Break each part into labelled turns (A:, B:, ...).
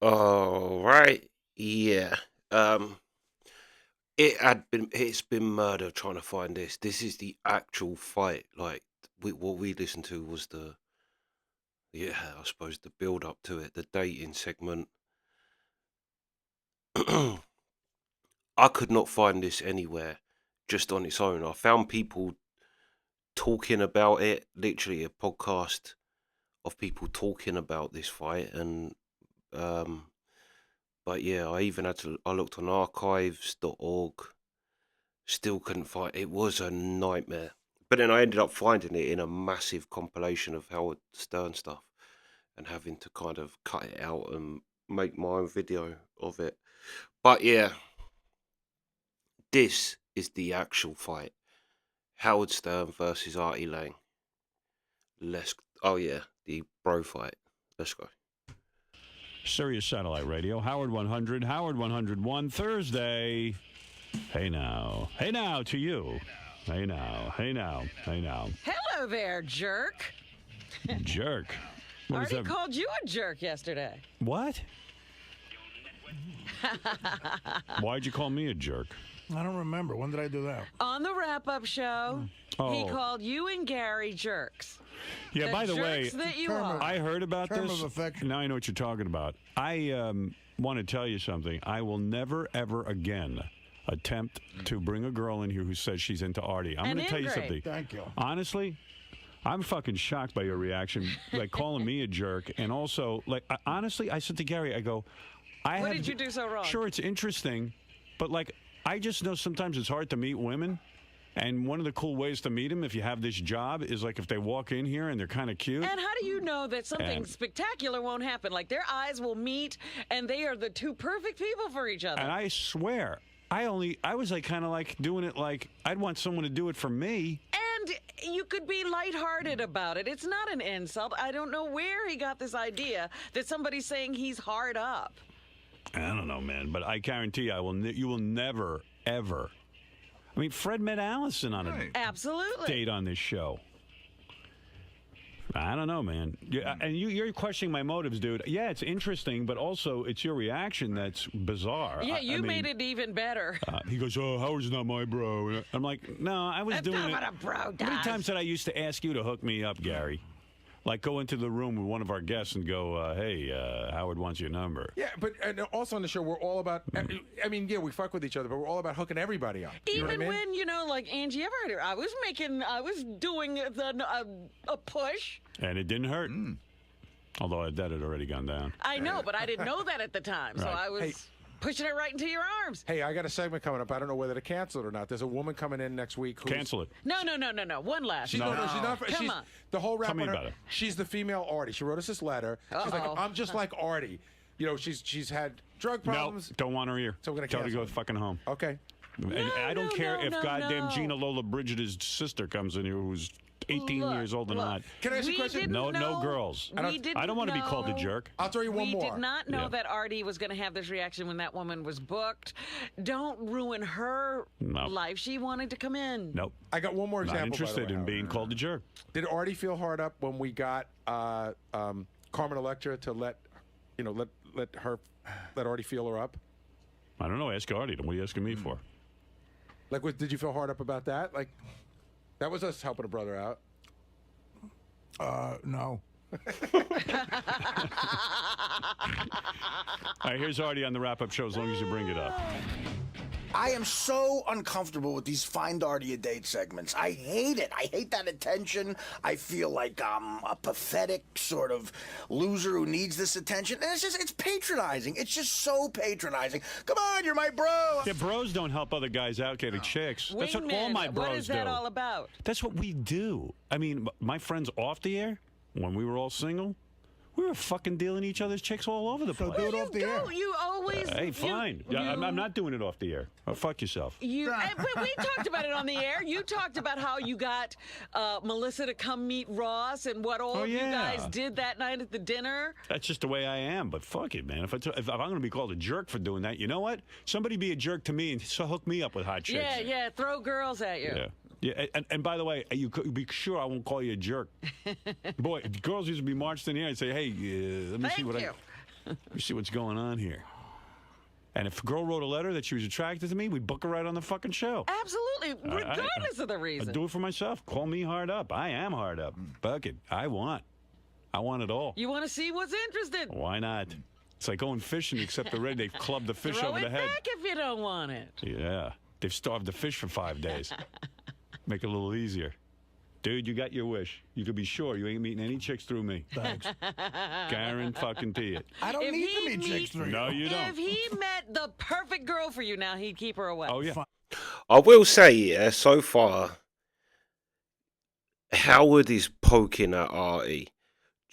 A: All right. Yeah. Um. It's been murder trying to find this. This is the actual fight. Like what we listened to was I suppose the build up to it, the dating segment. I could not find this anywhere, just on its own. I found people talking about it, literally a podcast of people talking about this fight, and um. But yeah, I looked on archives.org. Still couldn't find it. Was a nightmare. But then I ended up finding it in a massive compilation of Howard Stern stuff and having to kind of cut it out and make my own video of it. But yeah, this is the actual fight. Howard Stern versus Artie Lange. Oh yeah, the bro fight. Let's go.
B: Sirius Satellite Radio, Howard 100, Howard 101, Thursday. Hey now to you. Hey now.
C: Hello there, jerk.
B: Jerk. What is
C: Artie
B: that?
C: called you a jerk yesterday.
B: What? Why'd you call me a jerk?
D: I don't remember. When did I do that?
C: On the wrap-up show, he
B: Oh.
C: called you and Gary jerks.
B: Yeah, by the way,
C: jerks that you
D: term
C: are.
D: of-
B: I heard about
D: Term
B: this.
D: of affection.
B: Now I know what you're talking about. I want to tell you something. I will never, ever again attempt to bring a girl in here who says she's into Artie. I'm
C: And
B: going to tell you
C: ingrate.
B: something.
D: Thank you.
B: Honestly, I'm fucking shocked by your reaction, like calling me a jerk. And also, like, honestly, I said to Gary, I go,
C: What did you do so wrong?
B: Sure, it's interesting, but, like, I just know sometimes it's hard to meet women. And one of the cool ways to meet them, if you have this job, is like if they walk in here and they're kind of cute.
C: And how do you know that something
B: And-
C: spectacular won't happen? Like their eyes will meet, and they are the two perfect people for each other.
B: And I swear, I was like kind of like doing it like I'd want someone to do it for me.
C: And you could be lighthearted about it. It's not an insult. I don't know where he got this idea that somebody's saying he's hard up.
B: I don't know, man, but I guarantee you will never, ever. I mean, Fred met Allison on a
C: Absolutely.
B: date on this show. I don't know, man. Yeah, and you're questioning my motives, dude. Yeah, it's interesting, but also it's your reaction that's bizarre.
C: Yeah,
B: I
C: you
B: mean,
C: made it even better.
B: He goes, "Oh, Howard's not my bro." I'm like, "No, I was
C: That's
B: doing
C: not
B: it."
C: what a bro
B: How many
C: does.
B: times did I used to ask you to hook me up, Gary? Like go into the room with one of our guests and go, "Hey, Howard wants your number."
E: Yeah, but and also on the show, we're all about. I mean, yeah, we fuck with each other, but we're all about hooking everybody up. You know what I
C: Even
E: mean?
C: when, like Angie Everett, I was doing a push.
B: And it didn't hurt. Although that had already gone down.
C: I know, but I didn't know that at the time. So
B: Right.
C: I was
E: Hey.
C: pushing it right into your arms.
E: Hey, I got a segment coming up. I don't know whether to cancel it or not. There's a woman coming in next week. Who's,
B: Cancel it.
C: No. One last.
E: She's, no, she's not.
C: Come
E: she's,
C: on.
E: The whole rap
B: Tell me
E: on her.
B: about it.
E: She's the female Artie. She wrote us this letter. She's like,
C: Uh-oh.
E: I'm just like Artie. You know, she's had drug
B: No,
E: problems.
B: don't want her here.
E: So we're gonna
B: tell her to
E: cancel
B: go
E: it.
B: fucking home.
E: Okay.
B: And I don't
C: no,
B: care
C: no,
B: if
C: no,
B: goddamn
C: no.
B: Gina Lola Bridget's sister comes in here who's 18
C: Look,
B: years old or
C: look.
B: not.
E: Can I ask you a
C: We
E: question?
C: didn't
B: No
C: know-
B: girls.
C: We didn't
B: I don't want to be called a
C: know-
B: jerk.
E: I'll throw you one
C: We
E: more.
C: did not know
B: Yeah.
C: that Artie was going to have this reaction when that woman was booked. Don't ruin her
B: No.
C: life. She wanted to come in.
B: Nope.
E: I got one more
B: Not
E: example. by the
B: interested
E: way,
B: in
E: Howard.
B: being called a jerk.
E: Did Artie feel hard up when we got Carmen Electra to let Artie feel her up?
B: I don't know. Ask Artie. What are you asking me for?
E: Like, did you feel hard up about that? Like, that was us helping a brother out.
D: No.
B: All right, here's Artie on the wrap-up show as long as you bring it up.
F: I am so uncomfortable with these Find Artie a Date segments. I hate it. I hate that attention. I feel like I'm a pathetic sort of loser who needs this attention. And it's patronizing. It's just so patronizing. Come on, you're my bro.
B: Yeah, bros don't help other guys out getting chicks. That's what all
C: Wingmen,
B: my bros
C: what is that
B: do.
C: all about?
B: That's what we do. I mean, my friends off the air, when we were all single, we were fucking dealing each other's chicks all over the place.
D: do it off the air.
C: You always.
B: Hey, fine. I'm not doing it off the air. Oh, fuck yourself.
C: But we talked about it on the air. You talked about how you got Melissa to come meet Ross and what all
B: Oh,
C: of you
B: yeah.
C: guys did that night at the dinner.
B: That's just the way I am. But fuck it, man. If I'm going to be called a jerk for doing that, you know what? Somebody be a jerk to me and so hook me up with hot chicks.
C: Yeah, throw girls at you.
B: Yeah. Yeah, and by the way, you could be sure I won't call you a jerk. Boy, girls used to be marched in here and say, "Hey, let me see
C: Thank
B: what
C: you.
B: me see what's going on here. And if a girl wrote a letter that she was attracted to me, we book her right on the fucking show.
C: Absolutely, regardless of the reason.
B: I do it for myself. Call me hard up. I am hard up. Fuck it. I want it all.
C: You want to see what's interested?
B: Why not? It's like going fishing, except they've clubbed the fish
C: Throw
B: over
C: it
B: the head.
C: back if you don't want it.
B: Yeah. They've starved the fish for 5 days. Make it a little easier. Dude, you got your wish. You could be sure you ain't meeting any chicks through me.
D: Thanks.
B: Guarantee it.
D: I don't
C: If
D: need
C: he
D: to meet chicks through you.
B: No, you don't.
C: If he met the perfect girl for you now, he'd keep her away.
B: Oh, yeah.
A: I will say, yeah, so far, Howard is poking at Artie.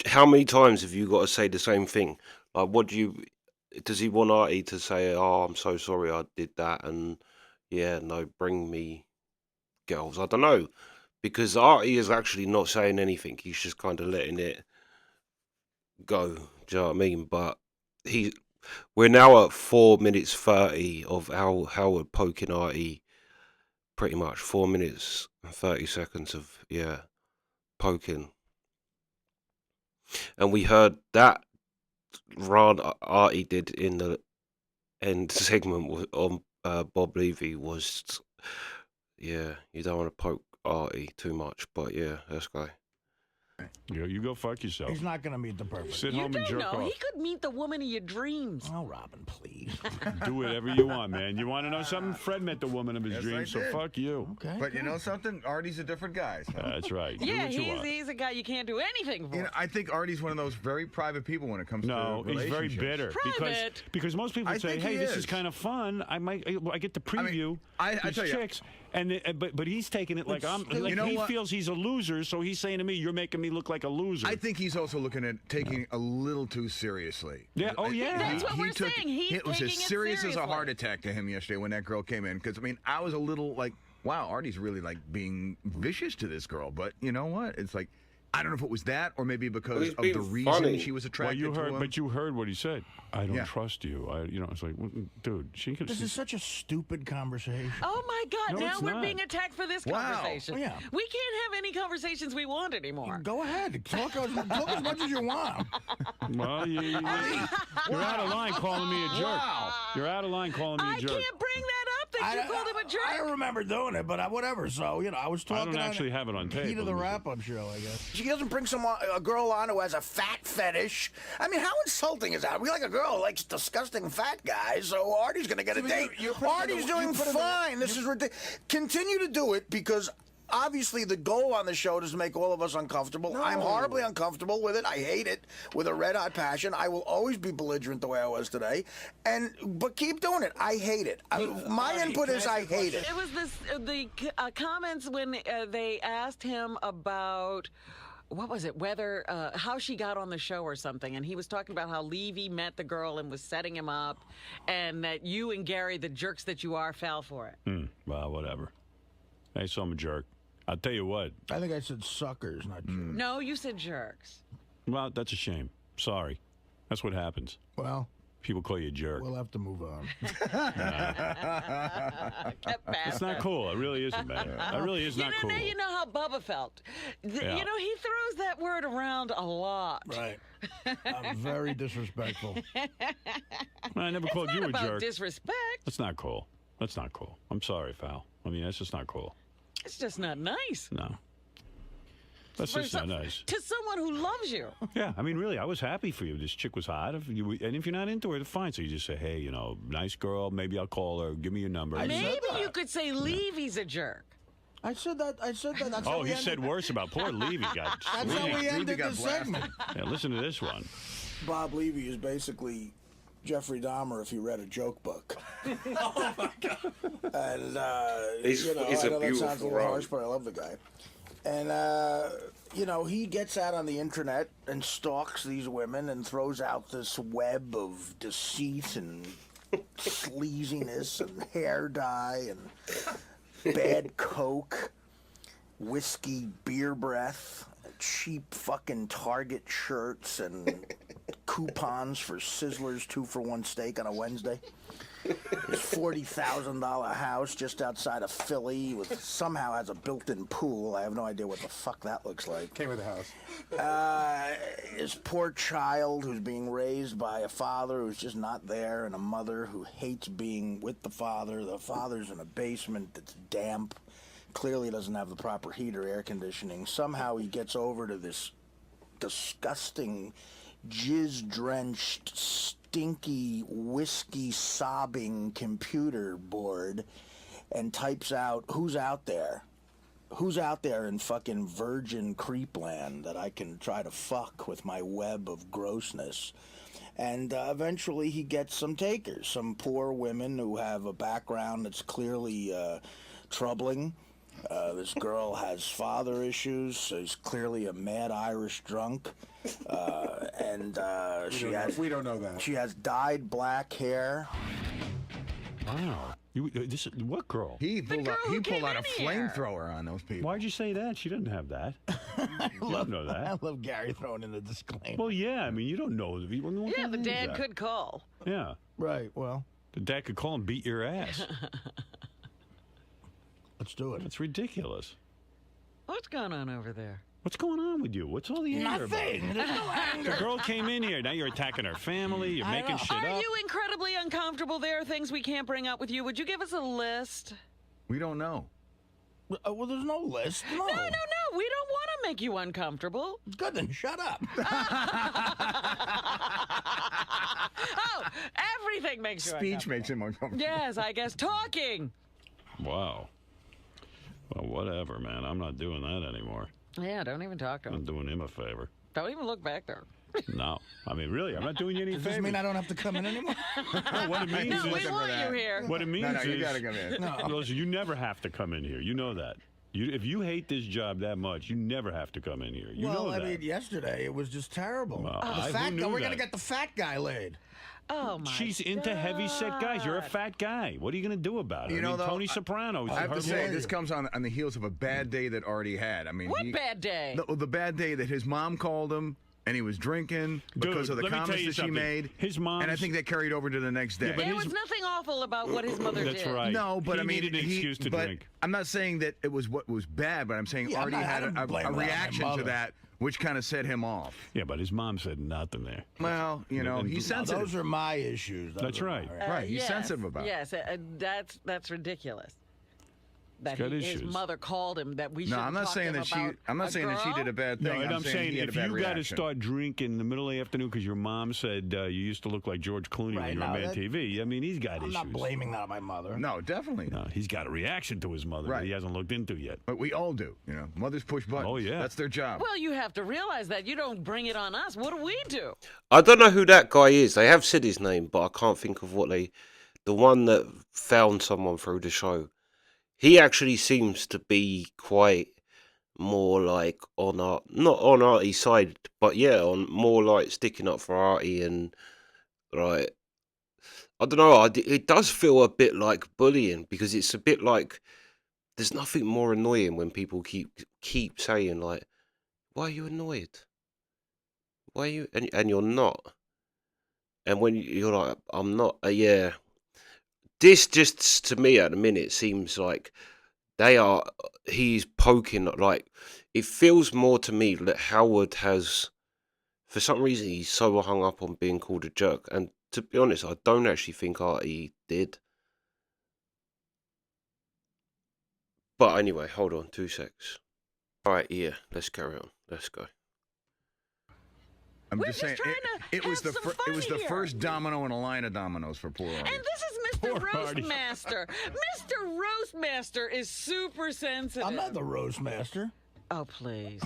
A: How many times have you got to say the same thing? Like, does he want Artie to say, oh, I'm so sorry I did that, and yeah, no, bring me girls? I don't know, because Artie is actually not saying anything. He's just kind of letting it go. Do you know what I mean? But we're now at 4 minutes 30 of Howard poking Artie. Pretty much 4 minutes and 30 seconds of poking. And we heard that rant Artie did in the end segment on Bob Levy was, you don't want to poke Artie too much, but yeah, let's go.
B: You go fuck yourself.
D: He's not going to meet the perfect.
B: Sit
C: You
B: home and
C: don't
B: jerk
C: know.
B: off.
C: He could meet the woman of your dreams.
D: Oh, Robin, please.
B: Do whatever you want, man. You want to know something? Fred met the woman of his
G: Yes,
B: dreams,
G: I
B: so
G: did.
B: fuck you.
D: Okay.
G: But you know something? Artie's a different guy. So.
B: That's right. Do
C: Yeah,
B: what you want.
C: he's a guy you can't do anything for.
G: You know, I think Artie's one of those very private people when it comes
B: No,
G: to
B: he's very
G: relationships.
B: bitter
C: Private.
B: because most people
G: I
B: say,
G: think
B: "Hey,
G: he
B: this is
G: is.
B: kind of fun. I get to preview
G: I
B: these
G: tell you-
B: chicks." And but he's taking it like
G: You know
B: he
G: what?
B: feels he's a loser, so he's saying to me, "You're making me look like a loser."
G: I think he's also looking at taking a little too seriously.
B: Yeah, oh, yeah.
C: That's what we're saying. He's
G: it was
C: taking
G: as
C: it
G: serious as a
C: seriously.
G: heart attack to him yesterday when that girl came in. Because I mean, I was a little like, wow, Artie's really like being vicious to this girl. But you know what? It's like, I don't know if it was that or maybe because
A: he's
G: of the
A: being
G: reason
A: funny.
G: she was
B: well,
G: attracted
B: you
G: to him.
B: you heard what he said. I don't
G: Yeah.
B: trust you. It's like, dude, she could.
D: This is such a stupid conversation.
C: Oh my God!
B: No,
C: now
B: it's
C: we're
B: not.
C: being attacked for this
G: Wow.
C: conversation.
D: Yeah.
C: We can't have any conversations we want anymore.
D: Go ahead. Talk as much as you want.
B: Well, you're out of line calling me a jerk.
G: Wow.
B: You're out of line calling me
C: I
B: a jerk.
C: can't bring that up that you called him a jerk.
D: I don't remember doing it, but whatever. So, I was
B: I
D: talking
B: don't actually have it on tape.
D: heat of the
B: but-
D: wrap-up show, I guess.
F: She doesn't bring a girl on who has a fat fetish. I mean, how insulting is that? We like a girl who likes disgusting fat guys, so Artie's going to get a date. Artie's doing fine. This is ridiculous. Continue to do it because obviously the goal on the show is to make all of us uncomfortable. I'm horribly uncomfortable with it. I hate it with a red-hot passion. I will always be belligerent the way I was today. But keep doing it. I hate it. My input is I hate it.
C: It was the comments when they asked him about. What was it? Whether how she got on the show or something, and he was talking about how Levy met the girl and was setting him up, and that you and Gary, the jerks that you are, fell for it.
B: Well, whatever. Hey, so I'm a jerk. I'll tell you what.
D: I think I said suckers, not jerks.
C: No, you said jerks.
B: Well, that's a shame. Sorry. That's what happens.
D: Well,
B: People call you a jerk.
D: we'll have to move on.
B: It's not cool. It really isn't, man. It really is not cool.
C: Now you know how Bubba felt.
B: Yeah.
C: You know, he throws that word around a lot.
D: Right. I'm very disrespectful.
B: I never
C: It's
B: called
C: not
B: you a
C: about
B: jerk.
C: disrespect.
B: That's not cool. That's not cool. I'm sorry, Fal. I mean, that's just not cool.
C: It's just not nice.
B: No. That's just not nice.
C: To someone who loves you.
B: Yeah, I mean, really, I was happy for you. This chick was hot. And if you're not into her, fine. So you just say, hey, nice girl. Maybe I'll call her. Give me your number.
C: Maybe you could say Levy's a jerk.
D: I said that. That's how
B: Oh,
D: we
B: he
D: ended-
B: said worse about poor Levy.
D: That's how we
G: Levy
D: ended
G: got
D: the
G: blasted.
D: segment.
B: Yeah, listen to this one.
F: Bob Levy is basically Jeffrey Dahmer if he read a joke book. Oh my God! And
A: He's
F: I
A: a
F: know that sounds a
A: beautiful
F: little
A: role.
F: harsh, but I love the guy. And he gets out on the internet and stalks these women and throws out this web of deceit and sleaziness and hair dye and bad coke, whiskey, beer breath, cheap fucking Target shirts and coupons for Sizzler's 2-for-1 steak on a Wednesday. His $40,000 house just outside of Philly somehow has a built-in pool. I have no idea what the fuck that looks like.
E: Came with the house.
F: His poor child who's being raised by a father who's just not there, and a mother who hates being with the father. The father's in a basement that's damp. Clearly doesn't have the proper heat or air conditioning. Somehow he gets over to this disgusting, jizz-drenched, stinky, whiskey-sobbing computer board and types out, who's out there? Who's out there in fucking virgin creepland that I can try to fuck with my web of grossness? And eventually he gets some takers, some poor women who have a background that's clearly troubling. This girl has father issues, so he's clearly a mad Irish drunk.
E: We don't know that.
F: She has dyed black hair.
B: Wow. What girl?
G: He pulled out a flamethrower on those people.
B: Why'd you say that? She doesn't have that. You don't know that.
D: I love Gary throwing in the disclaimer.
B: Well, yeah. I mean, you don't know.
C: Yeah, the dad could call.
B: Yeah.
D: Right, well,
B: The dad could call and beat your ass.
D: let's do it.
B: That's ridiculous.
C: What's going on over there?
B: What's going on with you? What's all the anger about?
D: Nothing. There's no anger.
B: The girl came in here. Now you're attacking her family. You're making shit
C: Are
B: up.
C: you incredibly uncomfortable? There are things we can't bring up with you. Would you give us a list?
G: We don't know.
D: Well, there's no list. No.
C: No. We don't want to make you uncomfortable.
D: Good, then shut up.
C: Oh, everything makes you
G: Speech
C: uncomfortable.
G: makes him uncomfortable.
C: Yes, I guess talking.
B: Wow. Well, whatever, man. I'm not doing that anymore.
C: Yeah, don't even talk to
B: I'm
C: him.
B: doing him a favor.
C: Don't even look back there.
B: No. I mean, really, I'm not doing you any
D: Does
B: favors.
D: this mean I don't have to come in anymore?
B: What it means
C: No, we
B: is...
C: want you here.
B: What it means
G: No,
B: is...
G: you gotta come in.
B: Listen, you never have to come in here. You know that. If you hate this job that much, you never have to come in here. You know
D: Well,
B: that.
D: I mean, yesterday it was just terrible.
B: Well,
D: The
B: who
D: fat
B: knew
D: guy, we're
B: that?
D: going to get the fat guy laid.
C: Oh, my
B: She's into heavy-set guys. You're a
C: God.
B: fat guy. What are you going to do about it?
G: You know, though,
B: Tony Soprano.
G: I have to
B: her
G: say,
B: lawyer.
G: this comes on the heels of a bad day that Artie had. I mean,
C: What bad day?
G: The bad day that his mom called him and he was drinking because
B: Dude,
G: of the
B: let me tell
G: comments
B: you
G: that she
B: something.
G: made.
B: His mom's...
G: And I think that carried over to the next day.
B: but
C: There
B: his-
C: was nothing awful about what his mother
B: That's
C: did.
B: right.
G: No, but
B: he
G: I mean,
B: needed an excuse to
G: but
B: drink.
G: I'm not saying that it was what was bad, but I'm saying
D: Yeah, I'm
G: Artie
D: not- I
G: had
D: don't
G: a
D: blame it on my
G: reaction to
D: mother.
G: that, which kind of set him off.
B: Yeah, but his mom said nothing there.
G: Well, you know,
B: And-
G: he's
B: No,
G: sensitive.
D: Those are my issues. Those
B: That's
D: are
B: right.
D: my-
G: Right, he's
C: Yes,
G: sensitive about it.
C: Yes, that's ridiculous. That
B: got
C: his
B: issues.
C: mother called him. That we should.
G: No, I'm not saying that I'm not saying that she did a bad thing.
B: No, and I'm saying
G: he had
B: if
G: a bad
B: you got to
G: reaction.
B: start drinking in the middle of the afternoon because your mom said you used to look like George Clooney
D: Right,
B: when you were
D: no,
B: on Mad
D: that-
B: TV, I mean, he's got
D: I'm
B: issues.
D: not blaming that on my mother.
G: No, definitely.
B: No, he's got a reaction to his mother that
G: Right.
B: he hasn't looked into yet.
G: But we all do, you know. Mothers push buttons.
B: Oh, yeah.
G: That's their job.
C: Well, you have to realize that you don't bring it on us. What do we do?
A: I don't know who that guy is. They have said his name, but I can't think of what they. The one that found someone through the show. He actually seems to be quite more like not on Artie's side, but yeah, on more like sticking up for Artie and like I don't know. It does feel a bit like bullying because it's a bit like there's nothing more annoying when people keep saying like, "Why are you annoyed? Why are you?" and you're not. And when you're like, "I'm not," yeah. This just to me at the minute seems like he's poking like it feels more to me that Howard has for some reason he's so hung up on being called a jerk, and to be honest I don't actually think Artie did. But anyway, hold on 2 secs. Alright, yeah, let's carry on. Let's go.
G: I'm
C: We're
G: just
C: just
G: saying
C: trying to
G: it was
C: have
G: the
C: some
G: it was
C: fun
G: the
C: here.
G: first domino in a line of dominoes for poor Artie.
C: And this is Mr.
B: Poor Artie.
C: Roastmaster. Mr. Roastmaster is super sensitive.
D: I'm not the roast master.
C: Oh, please.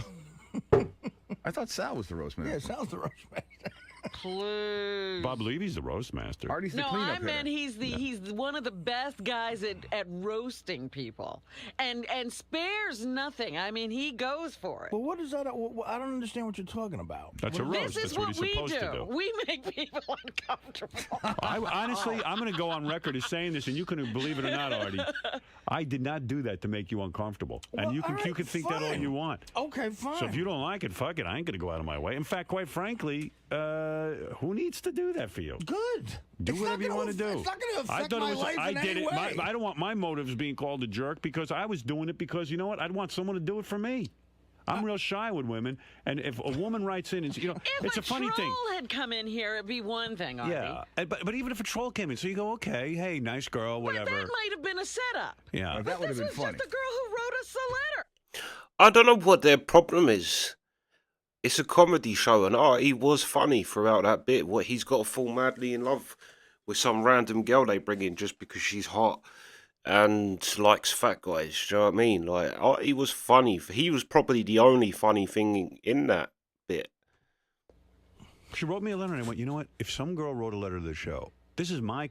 G: I thought Sal was the roast man.
D: Yeah, sounds the roast master.
C: Please.
B: Bob Levy's the roast master.
G: Artie's the
C: No,
G: cleanup
C: I meant
G: hitter.
C: he's one of the best guys at roasting people, and spares nothing. I mean, he goes for it.
D: Well, what is that? I don't understand what you're talking about.
B: That's a roast.
C: This is
B: That's what
C: what
B: he's
C: we
B: supposed to do.
C: We make people uncomfortable.
B: Honestly, I'm going to go on record as saying this, and you can believe it or not, Artie. I did not do that to make you uncomfortable, and
D: Well,
B: you can
D: all right,
B: you can think that all
D: fine.
B: you want.
D: Okay, fine.
B: So if you don't like it, fuck it. I ain't going to go out of my way. In fact, quite frankly, who needs to do that for you?
D: Good.
B: Do
D: It's
B: whatever
D: not
B: you want to
D: gonna-
B: do.
D: It's not going to affect my life
B: I
D: in
B: did
D: any
B: it.
D: way.
B: I don't want my motives being called a jerk because I was doing it because you know what? I'd want someone to do it for me. I'm real shy with women, and if a woman writes in and it's a funny thing.
C: If a troll had come in here, it'd be one thing, Artie.
B: Yeah, but even if a troll came in, so you go, okay, hey, nice girl, whatever.
C: But that might have been a setup.
B: Yeah,
G: that would have been
C: This was
G: funny.
C: just the girl who wrote us a letter.
A: I don't know what their problem is. It's a comedy show, and Artie was funny throughout that bit. What he's got to fall madly in love with some random girl they bring in just because she's hot and likes fat guys. Do you know what I mean? Like Artie was funny. He was probably the only funny thing in that bit.
B: she wrote me a letter, and I went, you know what? If some girl wrote a letter to the show, this is my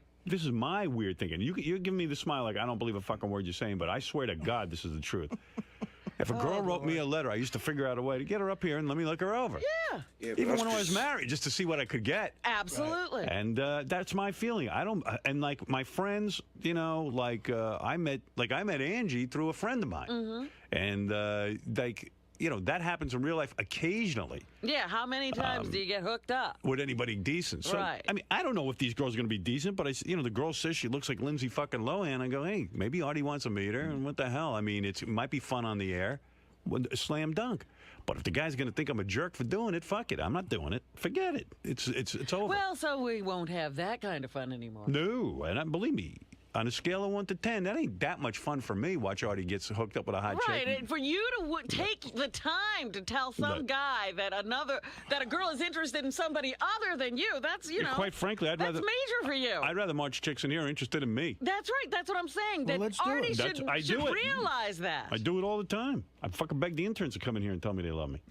B: weird thinking. You're giving me the smile like I don't believe a fucking word you're saying, but I swear to God, this is the truth. If a girl wrote me a letter, I used to figure out a way to get her up here and let me look her over.
C: Yeah.
A: Yeah,
B: Even when I was married, just to see what I could get.
C: Absolutely.
B: And that's my feeling. I don't, and like my friends, I met Angie through a friend of mine, and that happens in real life occasionally
C: Yeah, how many times do you get hooked up?
B: with anybody decent. So
C: Right.
B: I mean, I don't know if these girls are going to be decent, but the girl says she looks like Lindsay fucking Lohan. I go, hey, maybe Artie wants to meet her, and what the hell? I mean, it might be fun on the air, slam dunk. But if the guy's going to think I'm a jerk for doing it, fuck it. I'm not doing it. Forget it. It's over.
C: Well, so we won't have that kind of fun anymore.
B: No, and believe me, on a scale of 1 to 10, that ain't that much fun for me. Watch Artie gets hooked up with a hot
C: Right,
B: chick.
C: and for you to take the time to tell some guy that a girl is interested in somebody other than you, that's
B: Quite frankly,
C: that's major for you.
B: I'd rather March chicks in here interested in me.
C: That's right. That's what I'm saying.
D: Well,
C: That
D: let's do
C: Artie
D: it.
C: should
B: I do it.
C: realize that.
B: I do it all the time. I fucking beg the interns to come in here and tell me they love me.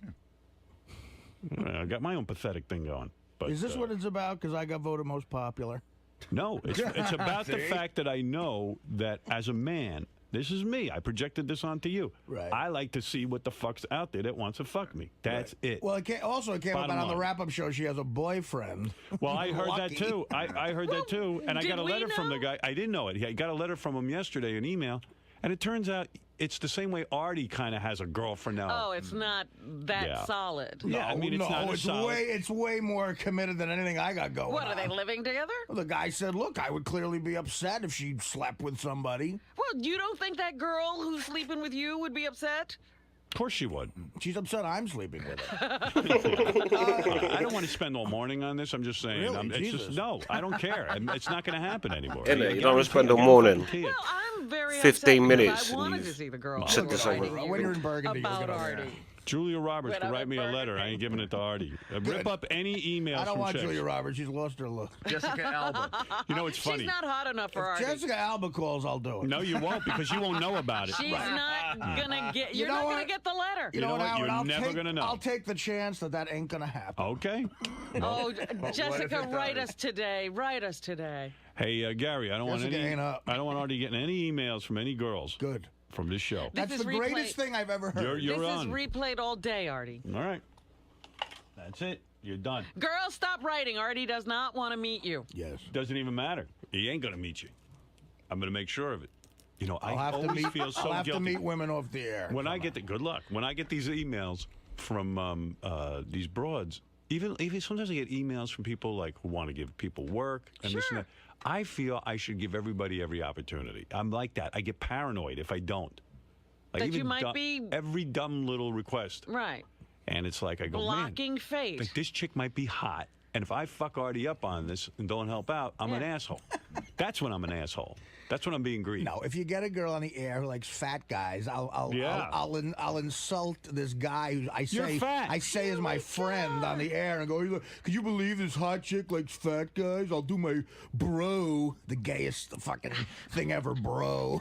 B: I got my own pathetic thing going. But,
D: Is this what it's about? Because I got voted most popular.
B: No, it's about the fact that I know that as a man, this is me. I projected this onto you.
D: Right.
B: I like to see what the fuck's out there that wants to fuck me. That's it.
D: Well, it came up
B: Bottom
D: on the
B: line.
D: wrap-up show. She has a boyfriend.
B: Well, I heard that
D: Lucky.
B: too. I heard that too, and I
C: did
B: got a
C: we
B: letter from the
C: know?
B: guy. I didn't know it. I got a letter from him yesterday, an email, and it turns out it's the same way Artie kind of has a girlfriend now.
C: Oh, it's not that
B: Yeah.
C: solid.
B: Yeah, I mean, it's not as solid.
D: it's way more committed than anything I got going.
C: What, are they
D: on.
C: living together?
D: Well, the guy said, "Look, I would clearly be upset if she slept with somebody.
C: Well, you don't think that girl who's sleeping with you would be upset?
B: Of course she would.
D: She's upset I'm sleeping with her."
B: I don't want to spend all morning on this. I'm just saying.
D: Really?
B: It's just
D: Jesus.
B: no. I don't care. It's not going to happen anymore.
A: Innit?
B: I
A: You don't wanna spend
B: guarantee-
A: all morning.
B: guarantee it.
C: Well, I'm very
A: 15
C: upset because
A: minutes
C: I
A: and
C: wanted
A: you've
C: to see the girl
A: said
C: who
A: this
C: was
A: over.
C: writing
D: When
C: you
D: you're in Burgundy, you'll
C: about
D: get over there.
C: Artie.
B: Julia Roberts
C: When
B: could
C: I'm
B: write
C: at
B: me a letter. I
C: Burgundy.
B: ain't giving it to Artie. Rip up any emails
D: I don't
B: from
D: want
B: chicks.
D: Julia Roberts. She's lost her look.
G: Jessica Alba.
B: You know, it's funny.
C: She's not hot enough for Artie.
D: Jessica Alba calls, I'll do it.
B: No, you won't because you won't know about it.
C: She's not gonna get. You're
D: know
C: not
D: what?
C: gonna get the letter.
D: You know what,
B: You're
D: Howard?
B: never gonna know.
D: I'll take the chance that ain't gonna happen.
B: Okay.
C: Oh, Jessica,
G: it
C: write
G: does?
C: us today. Write us today.
B: Hey, Gary, I don't want
D: Jessica
B: any.
D: ain't up.
B: I don't want Artie getting any emails from any girls
D: Good.
B: from this show.
D: That's
C: is
D: the
C: replay-
D: greatest thing I've ever heard.
B: You're
C: This
B: on.
C: is replayed all day, Artie.
B: All right. That's it. You're done.
C: Girls, stop writing. Artie does not want to meet you.
D: Yes.
B: Doesn't even matter. He ain't gonna meet you. I'm gonna make sure of it. You know,
D: I'll
B: I
D: have to
B: always
D: meet.
B: feel so
D: I'll have
B: guilty
D: to meet women off the air.
B: when I get the good luck. When I get these emails from these broads, even sometimes I get emails from people like who want to give people work and this and that. I feel I should give everybody every opportunity. I'm like that. I get paranoid if I don't. Like
C: That
B: even
C: you might be-
B: every dumb little request,
C: Right.
B: and it's like I go, man,
C: Blocking fate.
B: like this chick might be hot, and if I fuck Artie up on this and don't help out, I'm an asshole. That's when I'm an asshole. That's when I'm being greedy.
D: No, if you get a girl on the air who likes fat guys, I'll insult this guy who I
B: You're fat.
D: is my friend on the air and go, could you believe this hot chick likes fat guys? I'll do my bro, the gayest fucking thing ever, bro.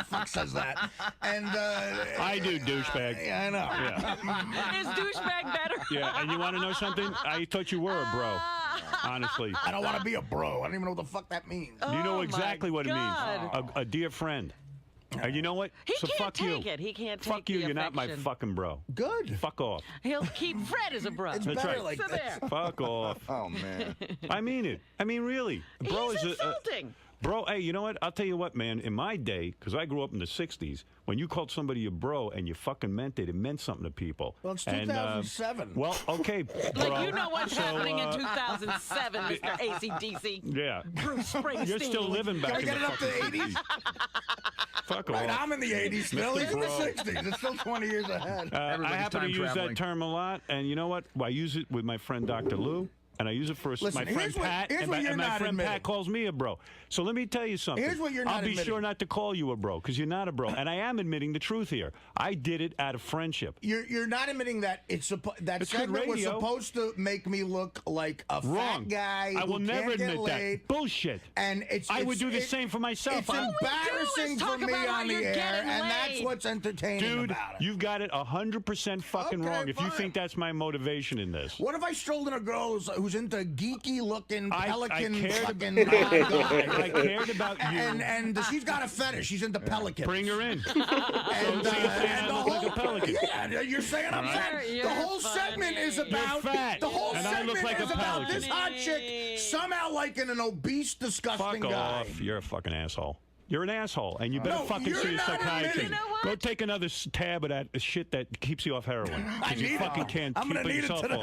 D: Fuck says that. And
B: I do, douchebag.
D: yeah, I know.
C: Is douchebag better?
B: Yeah, and you want to know something? I thought you were a bro. Honestly,
D: I don't want to be a bro. I don't even know what the fuck that means.
B: you know
C: Oh,
B: exactly
C: my
B: what it means.
C: God.
B: A dear friend. And you know what?
C: He
B: so
C: can't
B: fuck
C: take
B: you.
C: it. He can't take
B: Fuck you.
C: the
B: You're not my
C: affection.
B: fucking bro.
D: Good.
B: Fuck off.
C: He'll keep Fred as a bro.
D: It's
B: That's
D: better
B: right.
D: like
C: So
D: this.
C: there.
B: Fuck off.
G: Oh man.
B: I mean it. I mean really. Bro
C: He's
B: is
C: insulting.
B: Bro, hey, you know what? I'll tell you what, man. In my day, because I grew up in the 60s, when you called somebody a bro and you fucking meant it meant something to people.
D: Well, it's
B: And,
D: 2007.
B: well, okay, bro.
C: Like, you know what's happening in 2007, Mr. ACDC.
B: Yeah.
C: Bruce Springsteen.
B: You're still living back
D: Can we
B: in
D: get
B: the
D: it up to
B: fucking
D: 80s?
B: 60s. Fuck
D: Right,
B: off.
D: I'm in the 80s still. He's in the
B: Bro.
D: 60s. It's still 20 years ahead.
B: I
G: Everybody's
B: happen to
G: time
B: use
G: traveling.
B: that term a lot, and you know what? Well, I use it with my friend Dr. Lou, and I use it for
D: Listen,
B: my friend
D: here's what-
B: Pat,
D: here's
B: and
D: what
B: my,
D: you're
B: and my
D: not
B: friend
D: admitting.
B: Pat calls me a bro. So let me tell you something.
D: Here's what you're not
B: I'll be
D: admitting.
B: sure not to call you a bro, because you're not a bro, and I am admitting the truth here. I did it out of friendship.
D: You're not admitting that that
B: It's good
D: segment was
B: radio.
D: supposed to make me look like a
B: Wrong.
D: fat guy
B: I will
D: who
B: never
D: can't get
B: admit
D: laid.
B: that. Bullshit.
D: And
B: I would do the same for myself.
D: It's
B: I'm-
D: embarrassing
C: is
D: for
C: talk
D: me
C: about how
D: on the
C: you're
D: air,
C: getting
D: and that's
C: laid.
D: what's entertaining
B: Dude,
D: about it.
B: you've got it 100% fucking
D: Okay,
B: wrong if you
D: fine.
B: think that's my motivation in this.
D: What if I strolled in a girl who's into geeky-looking
B: I
D: pelican
B: cared
D: fucking hot guys?
B: I cared about you.
D: And she's got a fetish. She's into pelicans.
B: Bring her in.
D: And,
B: So you're saying I look like a pelican.
D: Yeah, you're saying I'm fat.
C: You're
D: The whole segment is
C: funny.
D: about
B: fat,
D: the whole
B: and I look
D: segment
B: like a
D: is about
B: pelican.
D: this hot chick somehow liking an obese, disgusting
B: Fuck
D: guy.
B: off. You're a fucking asshole. You're an asshole, and you better
D: No,
B: fucking
D: you're
B: see a
D: not
B: psychiatrist.
D: admitting-
C: You know what?
B: Go take another tab of that shit that keeps you off heroin.
D: I
B: 'Cause you
D: need
B: fucking
D: it.
B: can't
D: I'm
B: keep
D: gonna need it
B: yourself
D: today.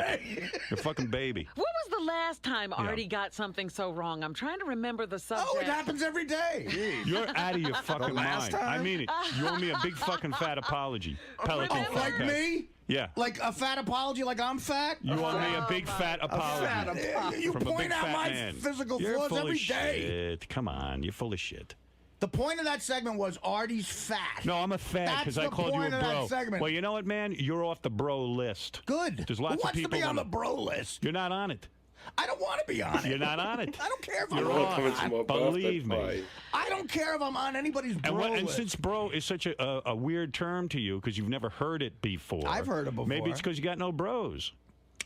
B: off. You're a fucking baby.
C: What was the last time Artie got something so wrong? I'm trying to remember the subject.
D: Oh, it happens every day.
B: You're out of your fucking
G: last
B: mind. I
G: time?
B: mean it. You owe me a big fucking fat apology. Pelican
C: Remember?
B: fat
D: Like
B: cat.
D: me?
B: Yeah.
D: Like a fat apology, like I'm fat?
B: You owe me a big fat apology.
D: You
B: From a
D: point
B: big
D: out
B: fat
D: my
B: man.
D: physical
B: You're
D: flaws
B: full
D: every
B: of
D: day.
B: shit. Come on, you're full of shit.
D: The point of that segment was Artie's fat.
B: No, I'm a fat
D: That's
B: because I
D: the
B: called you a
D: point of that
B: bro.
D: segment.
B: Well, you know what, man? You're off the bro list.
D: Good.
B: There's lots
D: Who
B: of
D: wants
B: people
D: to be on
B: on
D: the
B: it.
D: bro list?
B: You're not on it.
D: I don't want to be on it.
B: You're not on it.
D: I don't care if I'm
B: You're
D: on
B: off.
A: coming to my birthday
B: Believe me.
A: party.
D: I don't care if I'm on anybody's bro
B: And
D: list.
B: since bro is such a weird term to you because you've never heard it before.
D: I've heard it before.
B: Maybe it's because you got no bros.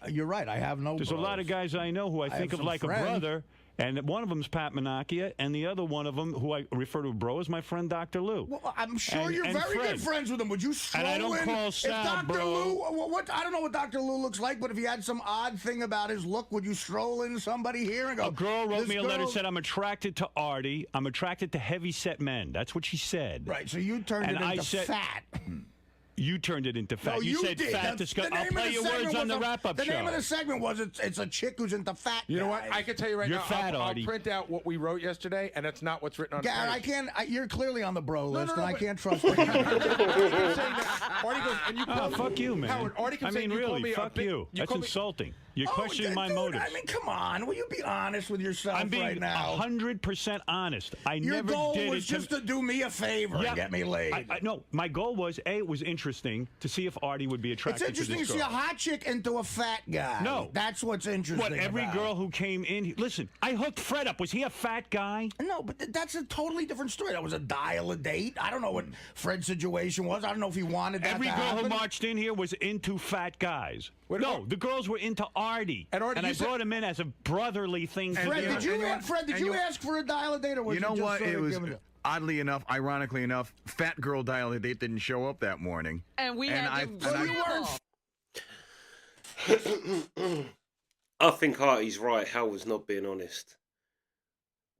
D: You're right. I have no
B: There's
D: bros.
B: a lot of guys I know who I think
D: have
B: of
D: some
B: like
D: friends.
B: a brother, and one of them's Pat Menachia, and the other one of them, who I refer to as bro, is my friend Dr. Lou.
D: Well, I'm sure
B: And-
D: you're
B: and
D: very
B: Fred.
D: good friends with him. Would you stroll
B: And I don't
D: in?
B: call
D: if
B: Sal,
D: Dr.
B: bro.
D: Lou, what? I don't know what Dr. Lou looks like, but if he had some odd thing about his look, would you stroll in somebody here and go?
B: A girl wrote
D: "This
B: me a letter,
D: girl-"
B: said, I'm attracted to Artie. I'm attracted to heavy-set men. That's what she said.
D: Right, so you turned
B: And
D: it
B: I
D: into
B: said-
D: fat.
B: You turned it into fat.
D: No,
B: you said
D: did.
B: fat
D: The
B: disgusting.
D: name
B: I'll
D: of
B: play
D: the
B: your
D: segment
B: words on
D: was
B: the wrap-up
D: The
B: show.
D: name of the segment was it's a chick who's into fat.
E: You know what?
D: guys.
E: I can tell you right
B: You're
E: now.
B: fat,
E: I'll
B: Artie.
E: print out what we wrote yesterday, and it's not what's written on
D: Garrett,
E: the
D: I
E: page.
D: can't. You're clearly on the bro list, and I
E: but-
D: can't trust you.
E: Artie keeps saying that. Artie goes, and you
B: Oh,
E: call
B: fuck you, man.
E: Howard, Artie keeps
B: I
E: saying
B: mean,
E: you call
B: really,
E: me a
B: fuck
E: big-
B: you. That's
E: call me-
B: insulting. You're
D: Oh,
B: questioning my
D: dude,
B: motives.
D: I mean, come on. Will you be honest with yourself
B: I'm being
D: right now?
B: 100% honest. I
D: Your
B: never
D: goal
B: did
D: was
B: it
D: just to do me a favor
B: Yeah.
D: and get me laid.
B: No, my goal was, it was interesting to see if Artie would be
D: It's
B: attracted
D: interesting
B: to
D: to
B: this
D: see a
B: girl.
D: hot chick into a fat guy.
B: No.
D: That's what's interesting.
B: What, every
D: about
B: girl
D: it.
B: who came in... Listen, I hooked Fred up. Was he a fat guy?
D: No, but that's a totally different story. That was a dial-a-date. I don't know what Fred's situation was. I don't know if he wanted that
B: Every
D: to
B: girl
D: happen.
B: who marched in here was into fat guys.
E: Wait,
B: No, the girls were into Artie.
E: And Artie,
B: I
E: you said-
B: brought him in as a brotherly thing to
D: Fred,
B: do.
D: did you,
G: and
D: Fred, did
G: and
D: you
G: you-
D: ask for a dial-a-date, or was
G: You know
D: it just
G: what?
D: sort
G: It
D: of
G: was
D: given to-
G: oddly enough, ironically enough, fat girl dial date didn't show up that morning.
C: And we
G: And
C: had
G: I-
C: to
G: and I-
C: scramble.
A: I think Artie's right. Hal was not being honest.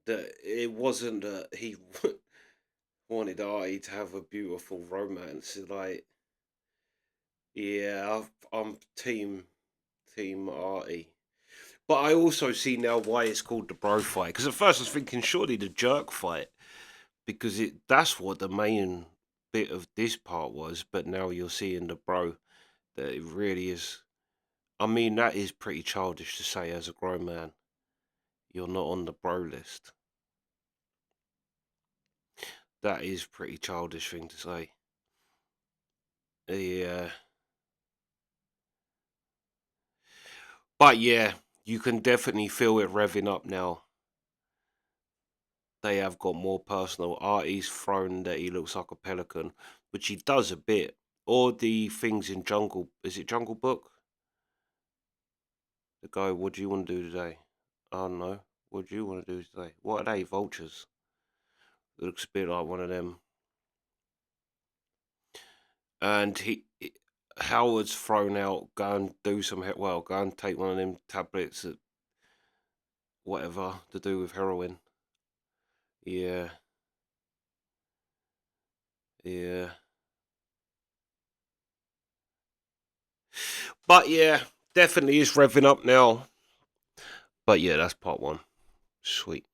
A: That it wasn't that he wanted Artie to have a beautiful romance. Like, yeah, I'm team Artie. But I also see now why it's called the bro fight. Because at first I was thinking surely the jerk fight, because that's what the main bit of this part was. But now you're seeing the bro, that it really is. I mean, that is pretty childish to say as a grown man. You're not on the bro list. That is pretty childish thing to say. Yeah. But yeah, you can definitely feel it revving up now. They have got more personal. Artie's thrown that he looks like a pelican, which he does a bit. Or the things in Jungle, is it Jungle Book? The guy, what do you want to do today? I don't know. What do you want to do today? What are they? Vultures. It looks a bit like one of them. And Howard's thrown out, go and do some, go and take one of them tablets, that whatever, to do with heroin. Yeah. Yeah. But yeah, definitely is revving up now. But yeah, that's part one. Sweet.